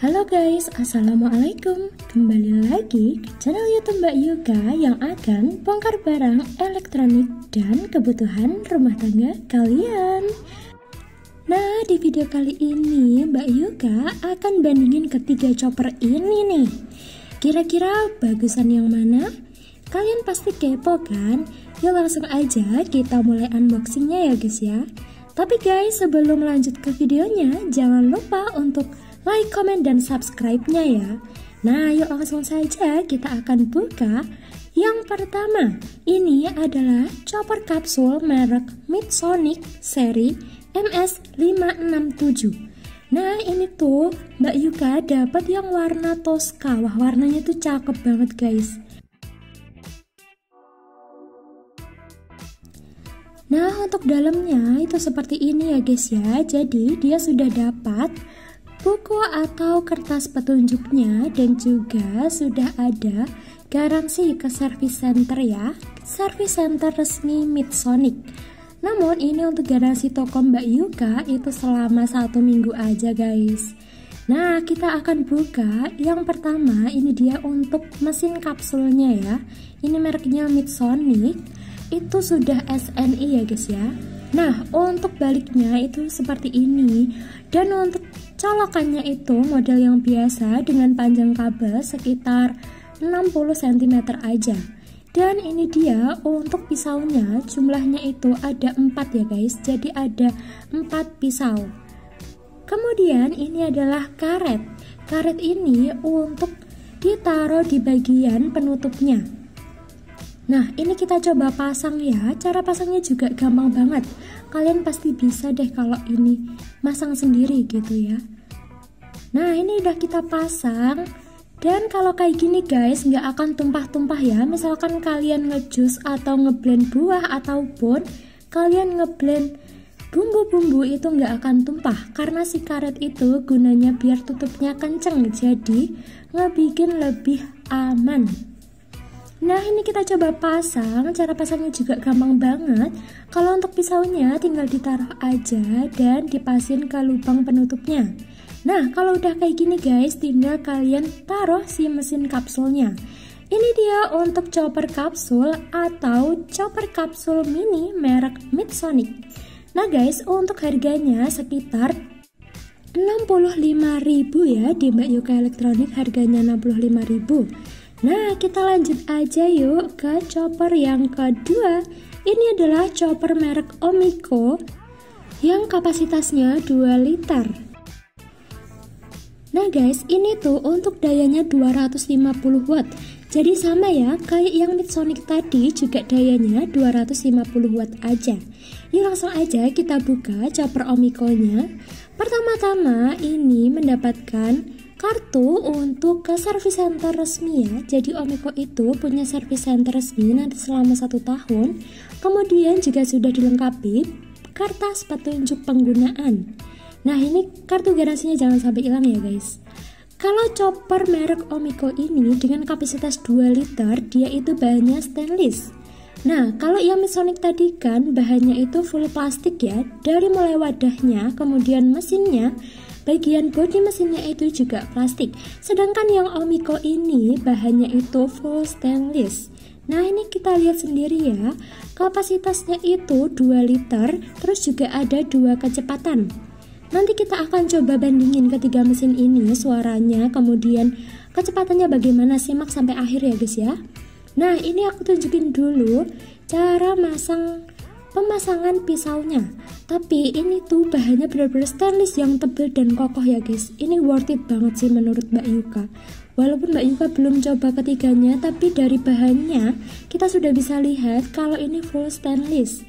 Halo guys, assalamualaikum. Kembali lagi ke channel YouTube Mbak Yuka yang akan bongkar barang elektronik dan kebutuhan rumah tangga kalian. Nah, di video kali ini Mbak Yuka akan bandingin ketiga chopper ini nih. Kira-kira bagusan yang mana? Kalian pasti kepo kan? Yuk langsung aja kita mulai unboxingnya ya guys ya. Tapi guys, sebelum lanjut ke videonya, jangan lupa untuk like, comment, dan subscribe-nya ya. Nah, yuk langsung saja kita akan buka. Yang pertama, ini adalah chopper kapsul merek Midsonic seri MS567. Nah, ini tuh Mbak Yuka dapat yang warna Tosca. Wah, warnanya tuh cakep banget guys. Nah, untuk dalamnya itu seperti ini ya guys ya. Jadi, dia sudah dapat buku atau kertas petunjuknya dan juga sudah ada garansi ke service center ya, service center resmi Midsonic. Namun ini untuk garansi toko Mbak Yuka itu selama 1 minggu aja guys. Nah, kita akan buka. Yang pertama ini dia untuk mesin kapsulnya ya. Ini mereknya Midsonic, itu sudah SNI ya guys ya. Nah, untuk baliknya itu seperti ini. Dan untuk colokannya itu model yang biasa dengan panjang kabel sekitar 60 cm aja. Dan ini dia untuk pisaunya, jumlahnya itu ada 4 ya guys. Jadi ada 4 pisau. Kemudian ini adalah karet. Karet ini untuk ditaruh di bagian penutupnya. Nah, ini kita coba pasang ya. Cara pasangnya juga gampang banget. Kalian pasti bisa deh kalau ini masang sendiri gitu ya. Nah, ini udah kita pasang. Dan kalau kayak gini guys, nggak akan tumpah-tumpah ya. Misalkan kalian ngejus atau ngeblend buah ataupun kalian ngeblend bumbu-bumbu itu nggak akan tumpah. Karena si karet itu gunanya biar tutupnya kenceng. Jadi ngebikin lebih aman. Nah, ini kita coba pasang. Cara pasangnya juga gampang banget. Kalau untuk pisaunya tinggal ditaruh aja dan dipasin ke lubang penutupnya. Nah, kalau udah kayak gini guys, tinggal kalian taruh si mesin kapsulnya. Ini dia untuk chopper kapsul atau chopper kapsul mini merek Midsonic. Nah guys, untuk harganya sekitar 65.000 ya. Di Mbak Yuka Elektronik harganya 65.000. Nah, kita lanjut aja yuk ke chopper yang kedua. Ini adalah chopper merek Omiko yang kapasitasnya 2 liter. Nah guys, ini tuh untuk dayanya 250 watt. Jadi sama ya, kayak yang Midsonic tadi juga dayanya 250 watt aja. Yuk langsung aja kita buka chopper Omiko-nya. Pertama-tama ini mendapatkan kartu untuk ke service center resmi ya. Jadi Omiko itu punya service center resmi nanti selama 1 tahun. Kemudian juga sudah dilengkapi kertas petunjuk penggunaan. Nah, ini kartu garansinya jangan sampai hilang ya guys. Kalau chopper merek Omiko ini dengan kapasitas 2 liter, dia itu bahannya stainless. Nah, kalau yang Midsonic tadi kan bahannya itu full plastik ya. Dari mulai wadahnya, kemudian mesinnya, bagian bodi mesinnya itu juga plastik. Sedangkan yang Omiko ini bahannya itu full stainless. Nah, ini kita lihat sendiri ya. Kapasitasnya itu 2 liter, terus juga ada 2 kecepatan. Nanti kita akan coba bandingin ketiga mesin ini, suaranya, kemudian kecepatannya bagaimana. Simak sampai akhir ya guys ya. Nah, ini aku tunjukin dulu cara pemasangan pisaunya. Tapi ini tuh bahannya benar-benar stainless yang tebal dan kokoh ya guys. Ini worth it banget sih menurut Mbak Yuka. Walaupun Mbak Yuka belum coba ketiganya, tapi dari bahannya kita sudah bisa lihat kalau ini full stainless.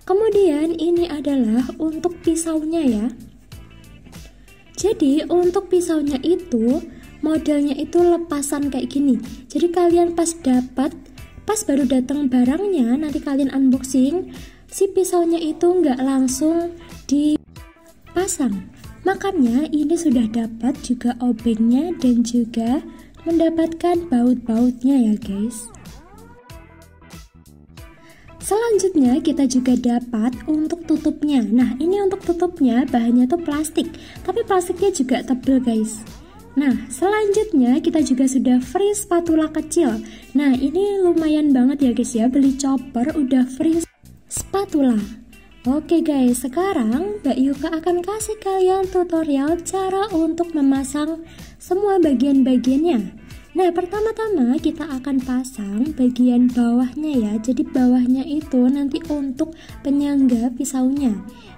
Kemudian ini adalah untuk pisaunya ya. Jadi untuk pisaunya itu modelnya itu lepasan kayak gini. Jadi kalian pas baru datang barangnya, nanti kalian unboxing, si pisaunya itu nggak langsung dipasang. Makanya ini sudah dapat juga obengnya dan juga mendapatkan baut-bautnya ya guys. Selanjutnya kita juga dapat untuk tutupnya. Nah, ini untuk tutupnya bahannya tuh plastik, tapi plastiknya juga tebal guys. Nah, selanjutnya kita juga sudah free spatula kecil. Nah, ini lumayan banget ya guys ya, beli chopper udah free spatula. Oke guys, sekarang Mbak Yuka akan kasih kalian tutorial cara untuk memasang semua bagian-bagiannya. Nah, pertama-tama kita akan pasang bagian bawahnya ya. Jadi bawahnya itu nanti untuk penyangga pisaunya.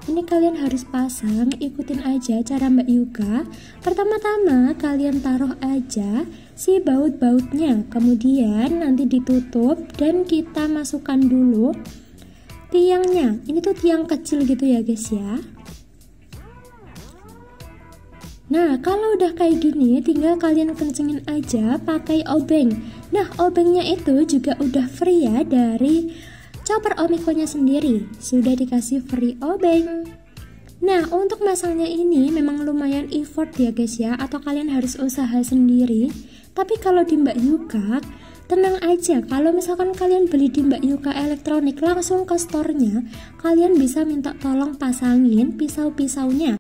Ini kalian harus pasang, ikutin aja cara Mbak Yuka. Pertama-tama kalian taruh aja si baut-bautnya, kemudian nanti ditutup dan kita masukkan dulu tiangnya. Ini tuh tiang kecil gitu ya guys ya. Nah, kalau udah kayak gini tinggal kalian kencengin aja pakai obeng. Nah, obengnya itu juga udah free ya dari chopper Omiko-nya sendiri. Sudah dikasih free obeng. Nah, untuk masangnya ini memang lumayan effort ya guys ya, atau kalian harus usaha sendiri. Tapi kalau di Mbak Yuka, tenang aja, kalau misalkan kalian beli di Mbak Yuka Elektronik langsung ke store-nya, kalian bisa minta tolong pasangin pisau-pisaunya.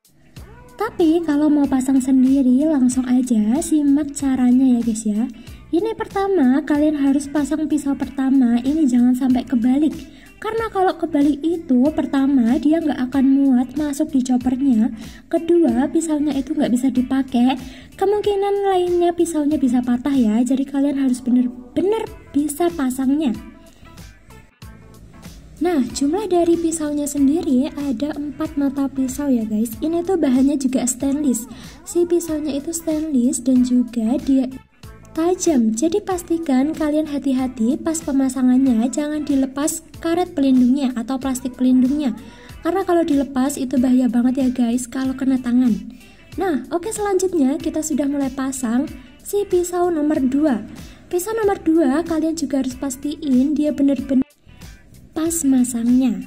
Tapi kalau mau pasang sendiri langsung aja simak caranya ya guys ya. Ini pertama, kalian harus pasang pisau pertama, ini jangan sampai kebalik. Karena kalau kebalik itu, pertama dia nggak akan muat masuk di choppernya. Kedua, pisaunya itu nggak bisa dipakai. Kemungkinan lainnya pisaunya bisa patah ya. Jadi kalian harus bener-bener bisa pasangnya. Nah, jumlah dari pisaunya sendiri ada 4 mata pisau ya guys. Ini tuh bahannya juga stainless. Si pisaunya itu stainless dan juga dia tajam. Jadi pastikan kalian hati-hati pas pemasangannya, jangan dilepas karet pelindungnya atau plastik pelindungnya. Karena kalau dilepas itu bahaya banget ya guys kalau kena tangan. Nah, oke, selanjutnya kita sudah mulai pasang si pisau nomor 2. Pisau nomor 2 kalian juga harus pastiin dia bener-bener pas masangnya.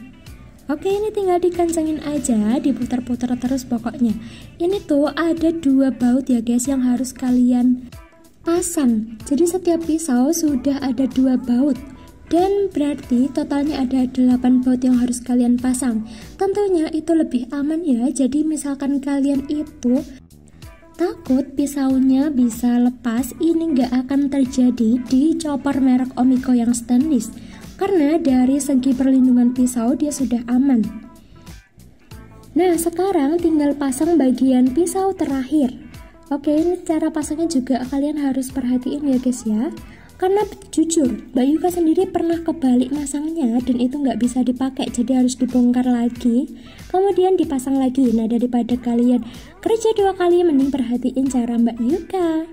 Oke, ini tinggal dikencengin aja, diputar-putar terus pokoknya. Ini tuh ada 2 baut ya guys yang harus kalian pasang. Jadi setiap pisau sudah ada 2 baut. Dan berarti totalnya ada 8 baut yang harus kalian pasang. Tentunya itu lebih aman ya. Jadi misalkan kalian itu takut pisaunya bisa lepas, ini nggak akan terjadi di chopper merek Omiko yang stainless. Karena dari segi perlindungan pisau dia sudah aman. Nah, sekarang tinggal pasang bagian pisau terakhir. Oke, ini cara pasangnya juga kalian harus perhatiin ya guys ya. Karena jujur, Mbak Yuka sendiri pernah kebalik masangnya dan itu nggak bisa dipakai, jadi harus dibongkar lagi, kemudian dipasang lagi. Nah, daripada kalian kerja 2 kali, mending perhatiin cara Mbak Yuka.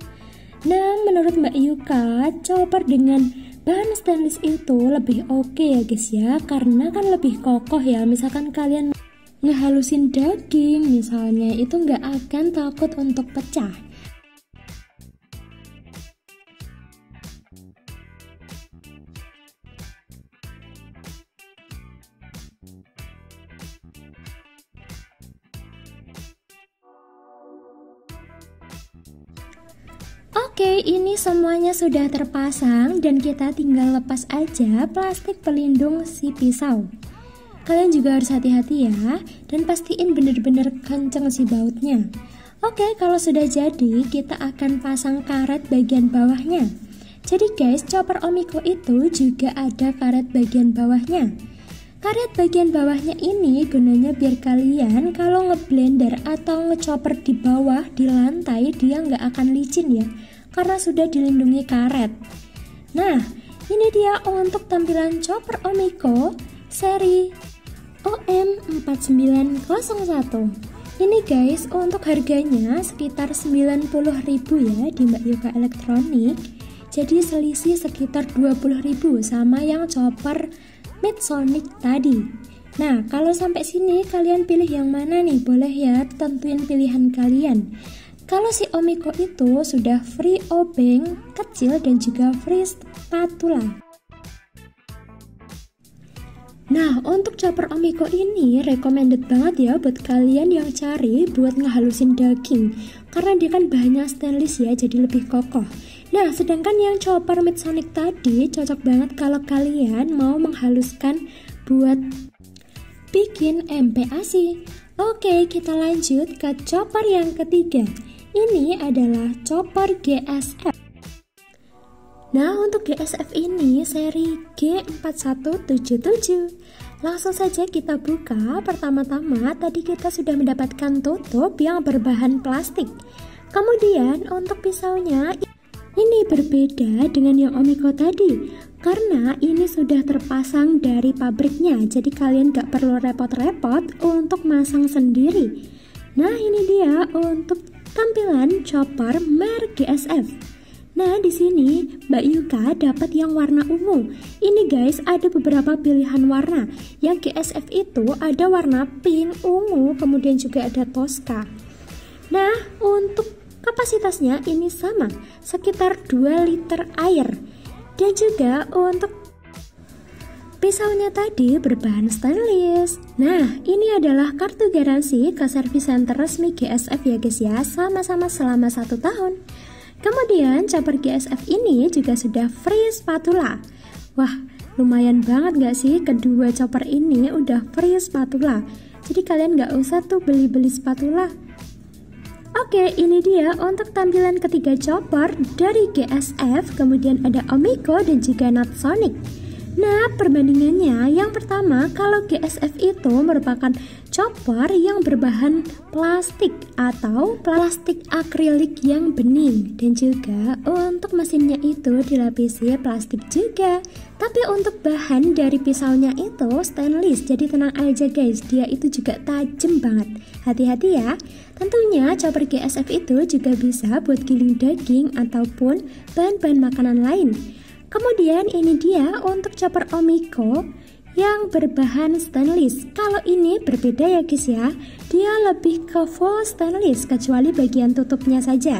Nah, menurut Mbak Yuka, chopper dengan bahan stainless itu lebih oke ya guys ya, karena kan lebih kokoh ya. Misalkan kalian ngehalusin daging misalnya, itu nggak akan takut untuk pecah. Oke, ini semuanya sudah terpasang dan kita tinggal lepas aja plastik pelindung si pisau. Kalian juga harus hati-hati ya, dan pastiin bener-bener kenceng si bautnya. Oke, kalau sudah jadi, kita akan pasang karet bagian bawahnya. Jadi guys, chopper Omiko itu juga ada karet bagian bawahnya. Karet bagian bawahnya ini gunanya biar kalian kalau ngeblender atau ngechopper di bawah, di lantai, dia nggak akan licin ya, karena sudah dilindungi karet. Nah, ini dia untuk tampilan chopper Omiko seri OM4901. Ini guys, untuk harganya sekitar 90.000 ya di Mbak Yuka Elektronik. Jadi selisih sekitar 20.000 sama yang chopper Midsonic tadi. Nah, kalau sampai sini kalian pilih yang mana nih? Boleh ya, tentuin pilihan kalian. Kalau si Omiko itu sudah free obeng kecil dan juga free spatula. Nah, untuk chopper Omiko ini recommended banget ya buat kalian yang cari buat ngehalusin daging. Karena dia kan bahannya stainless ya, jadi lebih kokoh. Nah, sedangkan yang chopper Midsonic tadi cocok banget kalau kalian mau menghaluskan buat bikin MPAC. Oke, kita lanjut ke chopper yang ketiga. Ini adalah chopper GSF. Nah, untuk GSF ini seri G4177. Langsung saja kita buka. Pertama-tama tadi kita sudah mendapatkan tutup yang berbahan plastik. Kemudian untuk pisaunya ini berbeda dengan yang Omiko tadi, karena ini sudah terpasang dari pabriknya, jadi kalian gak perlu repot-repot untuk masang sendiri. Nah, ini dia untuk tampilan chopper merek GSF. Nah, di sini Mbak Yuka dapat yang warna ungu. Ini guys, ada beberapa pilihan warna. Yang GSF itu ada warna pink, ungu, kemudian juga ada Tosca. Nah, untuk kapasitasnya ini sama, sekitar 2 liter air. Dan juga untuk pisaunya tadi berbahan stainless. Nah, ini adalah kartu garansi ke service center resmi GSF ya guys ya, sama-sama selama 1 tahun. Kemudian chopper GSF ini juga sudah free spatula. Wah, lumayan banget gak sih, kedua chopper ini udah free spatula. Jadi kalian gak usah tuh beli-beli spatula. Oke, ini dia untuk tampilan ketiga chopper dari GSF. Kemudian ada Omiko dan juga Natsonic. Nah, perbandingannya yang pertama, kalau GSF itu merupakan chopper yang berbahan plastik atau plastik akrilik yang bening, dan juga untuk mesinnya itu dilapisi plastik juga. Tapi untuk bahan dari pisaunya itu stainless, jadi tenang aja guys, dia itu juga tajam banget. Hati-hati ya. Tentunya chopper GSF itu juga bisa buat giling daging ataupun bahan-bahan makanan lain. Kemudian ini dia untuk chopper Omiko yang berbahan stainless. Kalau ini berbeda ya guys ya, dia lebih ke full stainless kecuali bagian tutupnya saja.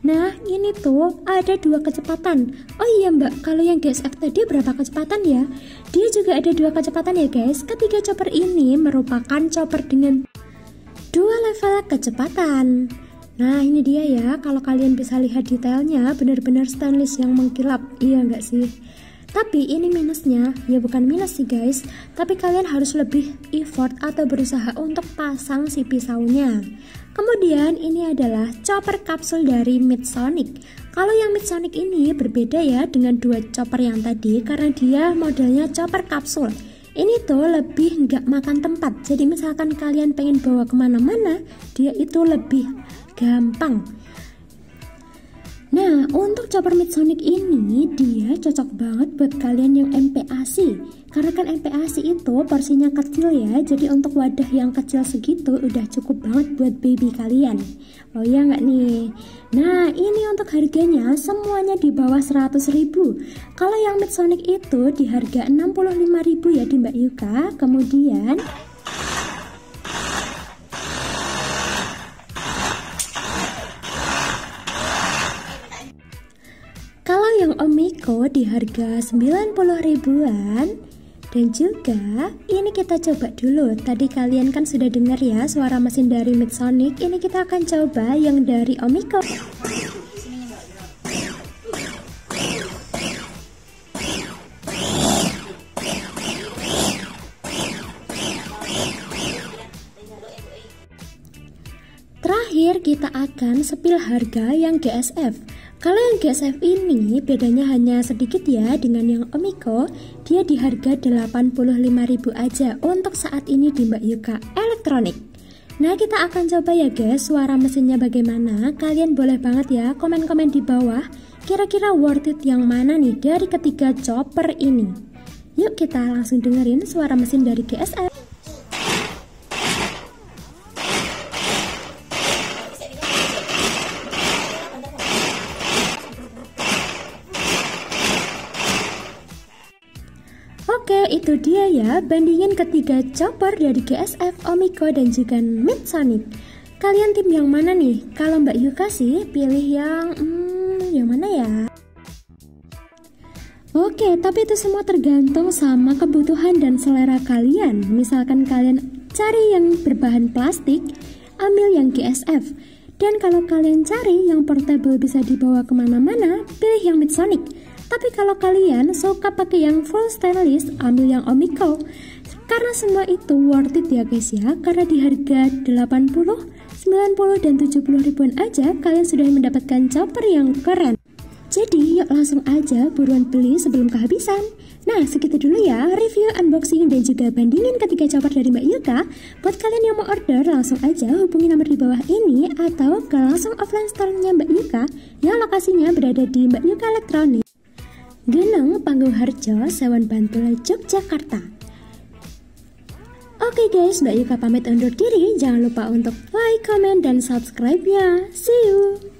Nah, ini tuh ada 2 kecepatan. Oh iya mbak, kalau yang GSF tadi berapa kecepatan ya? Dia juga ada 2 kecepatan ya guys. Ketiga chopper ini merupakan chopper dengan 2 level kecepatan. Nah, ini dia ya, kalau kalian bisa lihat detailnya benar-benar stainless yang mengkilap, iya nggak sih? Tapi ini minusnya, ya bukan minus sih guys, tapi kalian harus lebih effort atau berusaha untuk pasang si pisaunya. Kemudian ini adalah chopper kapsul dari Midsonic. Kalau yang Midsonic ini berbeda ya dengan 2 chopper yang tadi, karena dia modelnya chopper kapsul. Ini tuh lebih nggak makan tempat, jadi misalkan kalian pengen bawa kemana-mana, dia itu lebih gampang. Nah, untuk chopper Midsonic ini dia cocok banget buat kalian yang MPASI. Karena kan MPASI itu porsinya kecil ya, jadi untuk wadah yang kecil segitu udah cukup banget buat baby kalian. Oh ya nggak nih? Nah, ini untuk harganya semuanya di bawah 100.000. Kalau yang Midsonic itu di harga 65.000 ya di Mbak Yuka. Kemudian kalau yang Omiko di harga 90 ribuan. Dan juga ini kita coba dulu. Tadi kalian kan sudah dengar ya suara mesin dari Midsonic. Ini kita akan coba yang dari Omiko. Terakhir kita akan sepil harga yang GSF. Kalau yang GSF ini bedanya hanya sedikit ya dengan yang Omiko, dia di harga 85.000 aja untuk saat ini di Mbak Yuka Elektronik. Nah, kita akan coba ya guys suara mesinnya bagaimana. Kalian boleh banget ya komen-komen di bawah, kira-kira worth it yang mana nih dari ketiga chopper ini. Yuk kita langsung dengerin suara mesin dari GSF. Oke, itu dia ya bandingin ketiga chopper dari GSF, Omiko, dan juga Midsonic. Kalian tim yang mana nih? Kalau Mbak Yuka sih pilih yang mana ya? Oke, tapi itu semua tergantung sama kebutuhan dan selera kalian. Misalkan kalian cari yang berbahan plastik, ambil yang GSF. Dan kalau kalian cari yang portable bisa dibawa kemana-mana, pilih yang Midsonic. Tapi kalau kalian suka pakai yang full stainless, ambil yang Omiko. Karena semua itu worth it ya guys ya, karena di harga 80, 90 dan 70 ribuan aja kalian sudah mendapatkan chopper yang keren. Jadi yuk langsung aja buruan beli sebelum kehabisan. Nah segitu dulu ya review, unboxing dan juga bandingin ketiga chopper dari Mbak Yuka. Buat kalian yang mau order langsung aja hubungi nomor di bawah ini atau ke langsung offline store-nya Mbak Yuka yang lokasinya berada di Mbak Yuka Elektronik, Geneng Panggung Harjo, Sewan Bantul, Yogyakarta. Oke guys, Mbak Yuka pamit undur diri. Jangan lupa untuk like, comment, dan subscribe ya. See you!